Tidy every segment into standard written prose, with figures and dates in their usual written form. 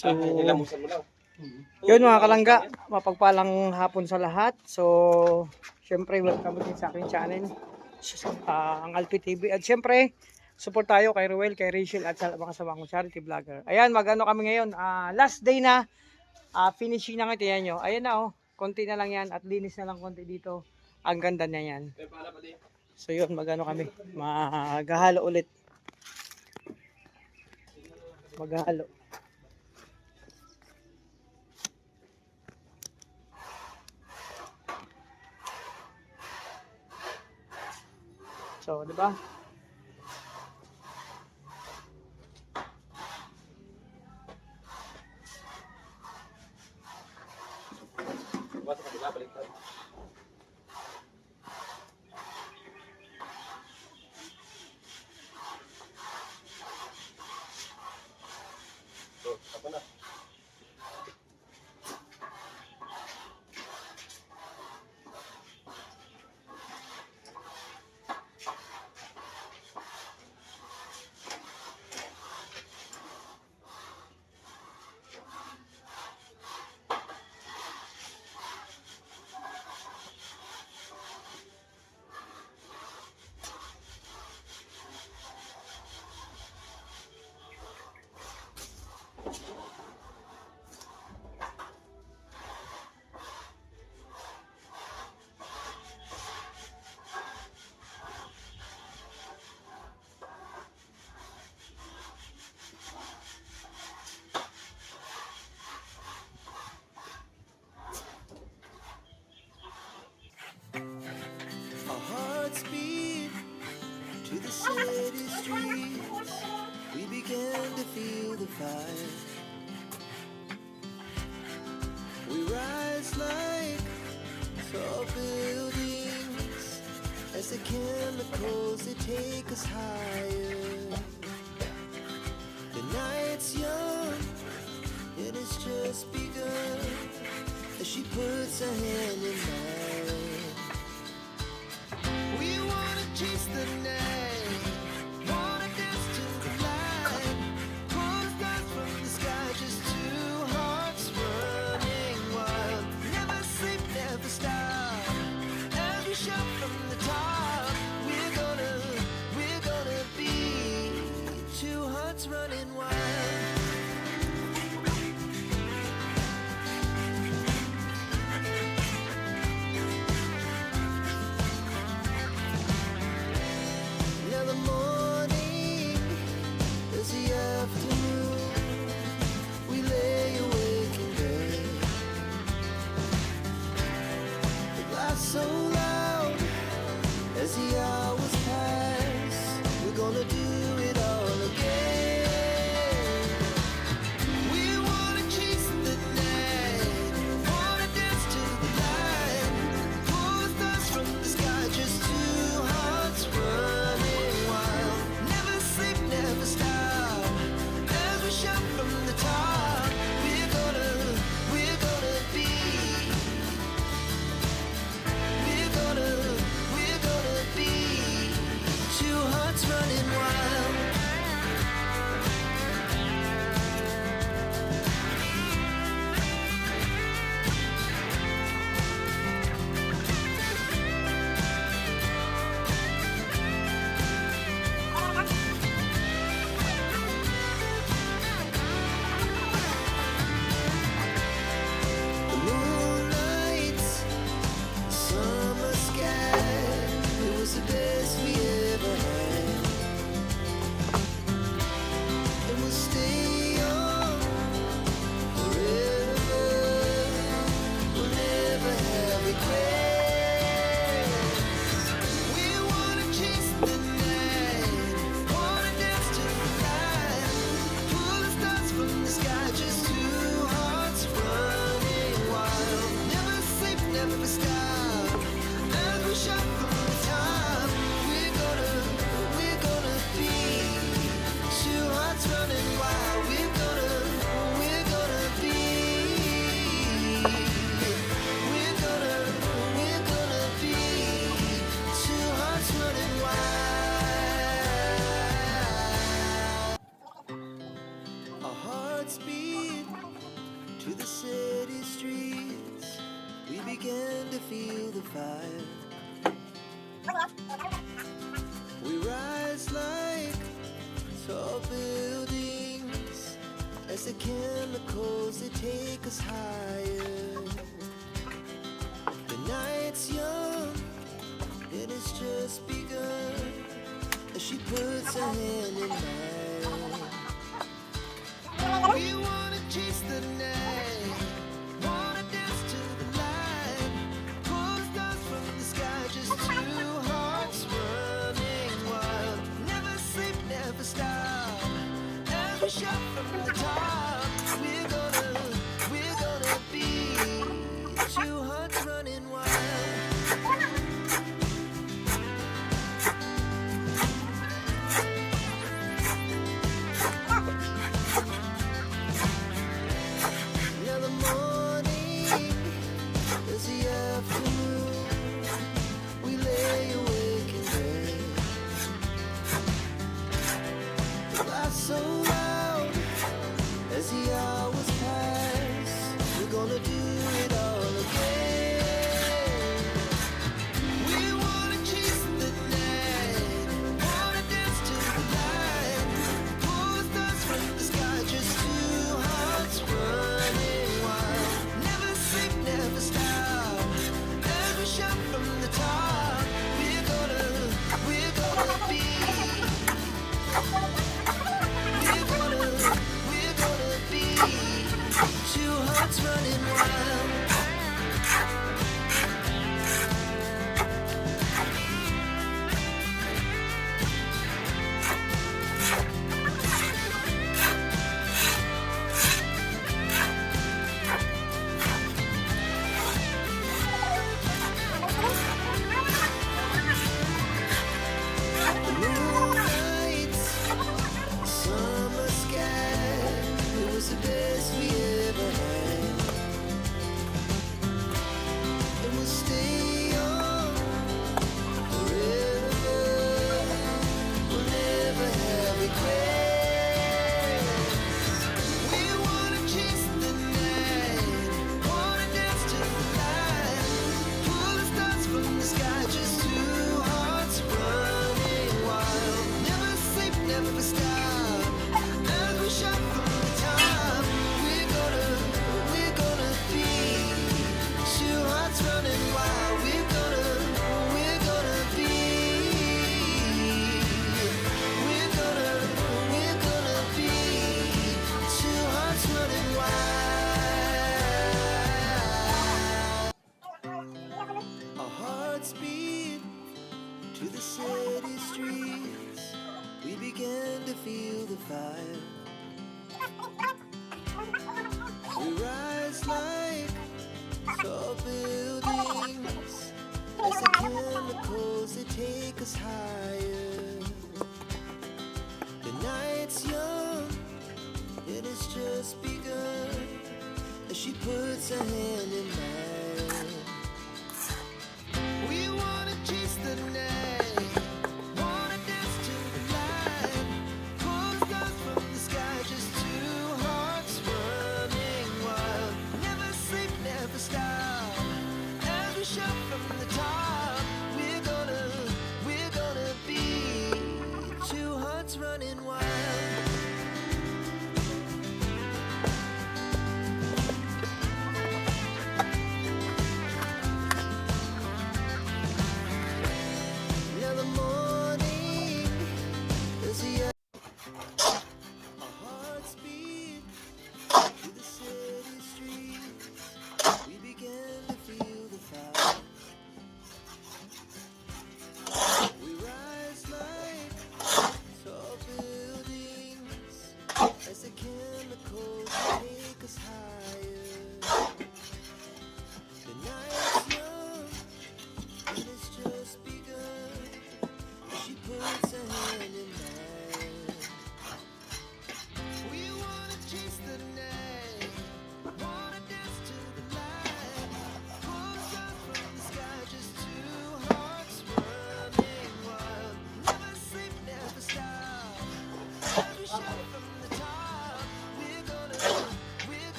So, yun mga kalangga, mapagpalang hapon sa lahat. So, syempre welcome din sa aking channel, ang Alpi TV. At syempre, support tayo kay Ruel, kay Rachel at sa mga kasama kong charity vlogger. Ayan, magano kami ngayon. Last day na, finishing na ngayon. Tingnan nyo. Ayan na oh, konti na lang yan at linis na lang konti dito. Ang ganda na yan. So yun, magano kami. Maghahalo ulit. Maghahalo. So, di ba? Sa kabila, baliktad. So, apa na? Our hearts beat to the city streets. We began to feel the fire. We rise like tall buildings as the chemicals they take us higher. The night's young and it's just begun as she puts her hand in mine. We wanna chase the night, wanna dance to the light, pull the stars from the sky, just two hearts running wild. Never sleep, never stop, every shot from the top. We're gonna be two hearts running wild. Now the morning is the afternoon. We lay awake in bed. The laughs so loud, the chemicals that take us higher. The night's young, and it's just begun. As she puts her hand in mine. We wanna chase the night, wanna dance to the light. Pull stars from the sky, just two hearts running wild. Never sleep, never stop. As we shout from the top, we're gonna be two hearts running wild. Now the morning is the afternoon. We lay awake in bed. The laughs so loud as the hours pass. We're gonna do it all again. We wanna chase the night, wanna dance to the light. Pull stars from the sky, just two hearts running wild. Never sleep, never stop. As we shout from the top, we're gonna be. We're gonna be two hearts running wild. The moonlights, summer sky, it was the best we ever had. And we'll stay on forever. We'll never have regrets. We wanna chase the night, wanna dance to the light. Pull the stars from the sky, just two hearts running wild. Never sleep, never stop. As we shout from the top, we're gonna be two hearts running wild. We're gonna be. We're gonna be two hearts running wild. Our hearts beat to the city streets. We began to feel the fire. We rise like tall buildings as the chemicals that take us higher. The night's young, and it's just begun. As she puts her hand in mine. We wanna chase the night, wanna dance to the light. Pull stars from the sky, just two hearts running wild. Never sleep, never stop. As we shout from the top, we're gonna be two hearts running wild.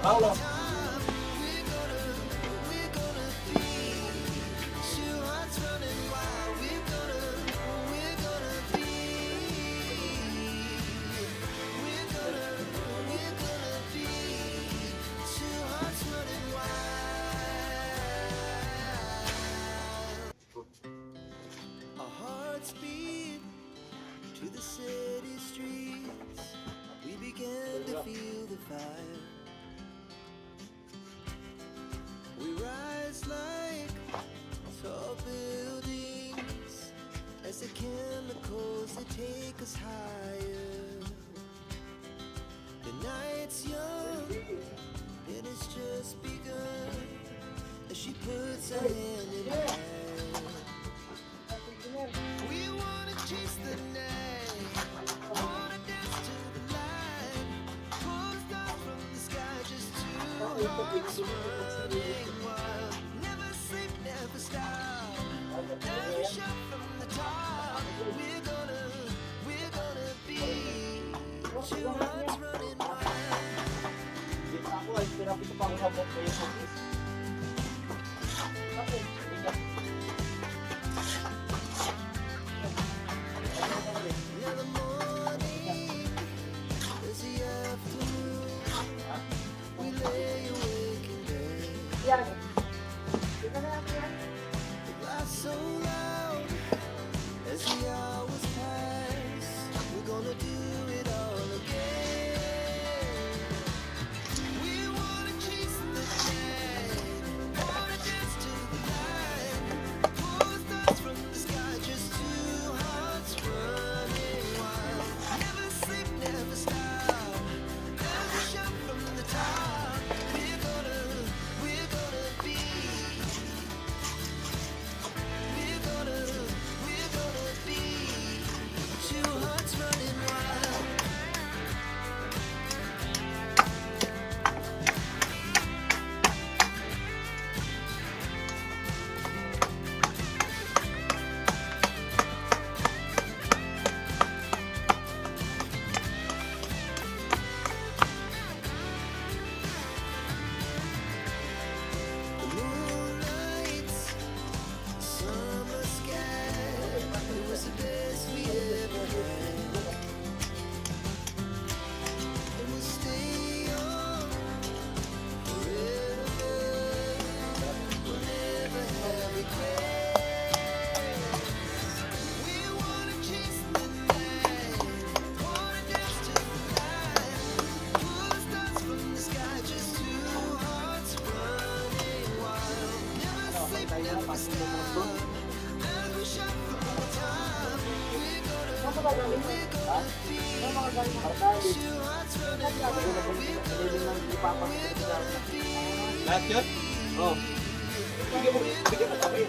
Paulo. Two hearts running wild. We're gonna be. We're gonna be. Two hearts running wild. Our hearts beat to the city streets. We began to feel the fire. We rise like tall buildings as the chemicals that take us higher. The night's young and it's just begun as she puts her hand in mine. We wanna chase the night, wanna dance to the light, pull stars from the sky, just two hearts running wild. Never sleep, never stop. Every shot from the top. We're gonna be two hearts running wild. Now the morning is the afternoon. We lay awake in bed. Laugh so loud as the hours pass. We're gonna do it all again. We wanna chase the night, wanna dance to the light, pull stars from the sky, just two hearts running wild. Never sleep, never stop. Every shot from the top. We're gonna be. We're gonna be two hearts running wild. The moonlights, summer sky, it was the best we ever had. And we'll stay on forever. We'll never have regrets. We wanna chase the night, wanna dance to the light, pull the stars from the sky, just two hearts running wild. Never sleep, never stop. Every shot from the top. We're gonna be two hearts running wild. Lahat yun? Oo. Bigyan mo kami.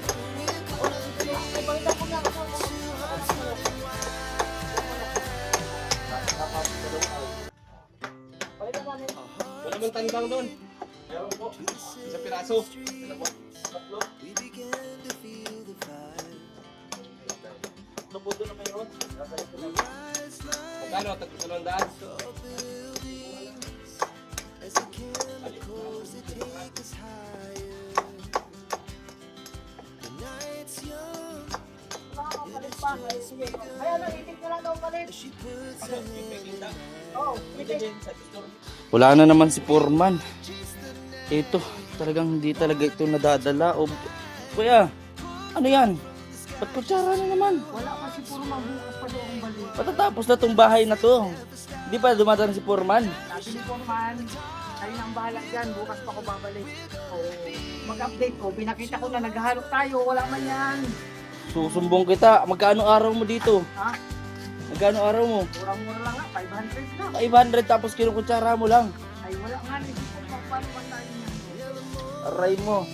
Wala man tandang doon. Meron po. Isang piraso. Dalawa. Tatlo. We began to feel the fire. Tatlo po doon na mayroon. Rise like Magkano? Tatlo 200. tall buildings as the chemicals that take us higher. The night's young as she puts her hand in Wala na naman si Foreman. Ito, talagang hindi talaga ito nadadala. O, kuya, ano yan? Ba't kutsara na naman? Wala kasi puro mabukas pa doon ang balik. Patatapos na tong bahay na to. Hindi pa dumadaan si Foreman. Sabi ni Foreman, kayo nang bahala dyan, bukas pa ako babalik. So, mag-update ko, pinakita ko na naghahalok tayo, wala man yan. Susumbong kita. Magkano araw mo dito? Ha? Magkano araw mo? Murang-mura lang nga, 500 na. 500 tapos kinukutsara mo lang. Ay, wala nga, hindi ko paano man tayo yan. Aray mo.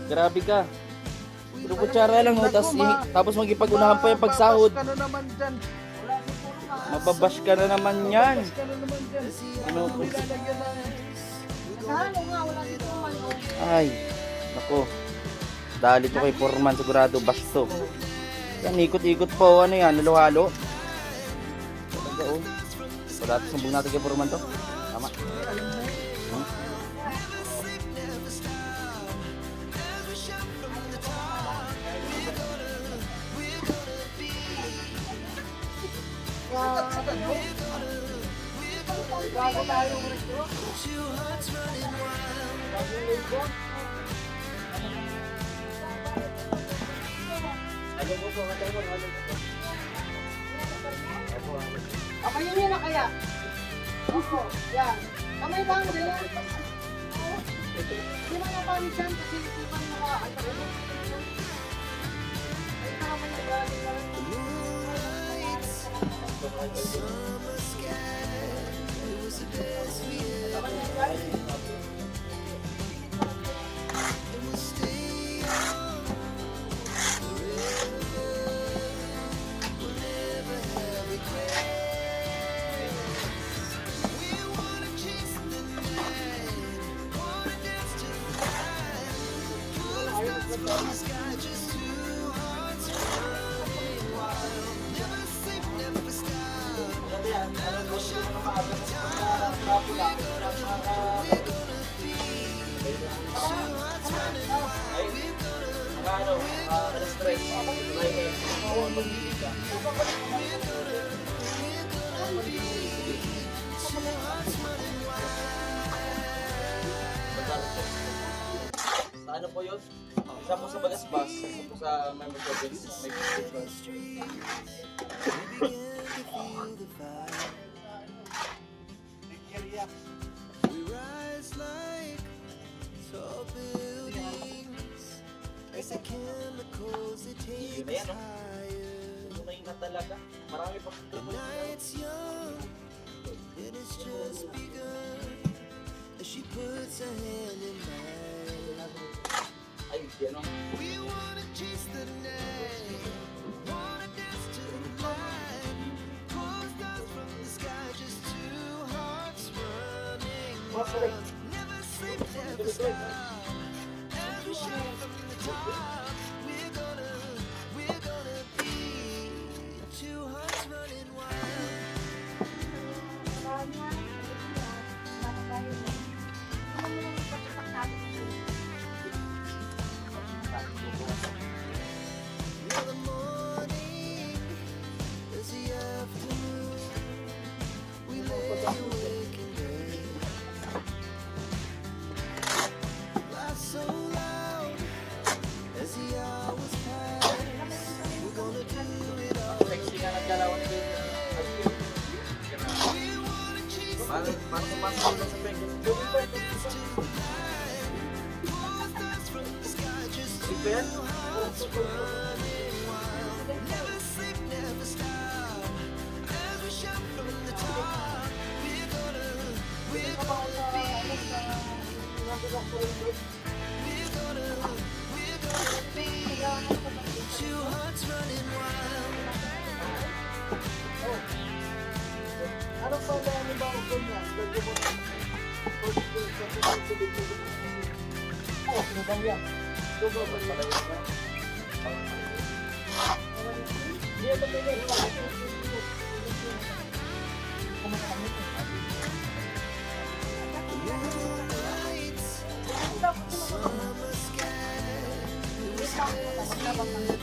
Grabe ka. Kinukutsara lang, no? Tapos magipag-unahan pa yung pagsahod. Mababash ka na naman dyan. Wala si Foreman. Mababash ka na naman yan. Mababash ka na naman dyan. Kinukutsara. Nilalagyan na. Naghalo nga, wala si Foreman. Oh. Ay, nako. Dali to kay Foreman, sigurado basto. Yan, ikot-ikot po, ano yan, halo-halo. Talaga oh. So, dati sumbong natin kay Foreman to. Tama. Bago tayong restro. Two hearts running wild. Bagong label. Ano po po, ano po, ano po. Kamay niya na kaya. Opo, yan. Kamay ba ang dala? Hindi man napalit dyan kasi hindi man naka-ano. Ay, kamay na galing na rin. Summer sky. It was the best we ever had. And we'll stay on forever. We'll never have regrets. We wanna chase the night. Wanna dance to the light. Pull stars from the sky. Just two hearts running wild. Never sleep, never stop. Never shut the time. We're gonna be two hearts running wild. Sa ano po yun? Isa po sa Bagasbas, isa po sa member service, may prescription. Begin to feel the fire. We rise like tall buildings as the chemicals they take Yun na us yan, no? higher. Tunay na talaga. Marami pa po. The night's young and it's just begun as she puts her hand in mine. Ay, di ano? We wanna chase the night, wanna dance to the light. Pull stars from the sky, just two hearts running wild. Never sleep, never stop. As we shine from the top, we're gonna be two hearts running wild. Near the morning, there's the afternoon. We lay awake in bed. Laugh so loud as the hours pass. We're gonna do it all. Sexy ka nagkalawan din. We wanna chase the Pasok na sa Vegas. pull stars from the sky, just two Ben? hearts running wild. Never sleep, never stop. As we shout from the top, we're gonna be. We're gonna be two hearts running wild. Ano pa ba ang iba ko niya? Lagyan mo na. Oh, lubang yan. Lubang ba yan? Hindi, ito ba yan? Moonlights, summer sky. It was the best we ever had.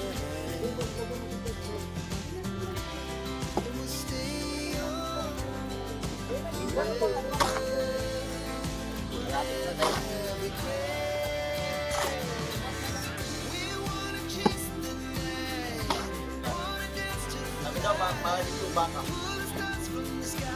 And we'll stay on forever. We'll never have regrets. We wanna chase the night, wanna dance to the Sabi daw, mga dito baka. pull the stars from the sky.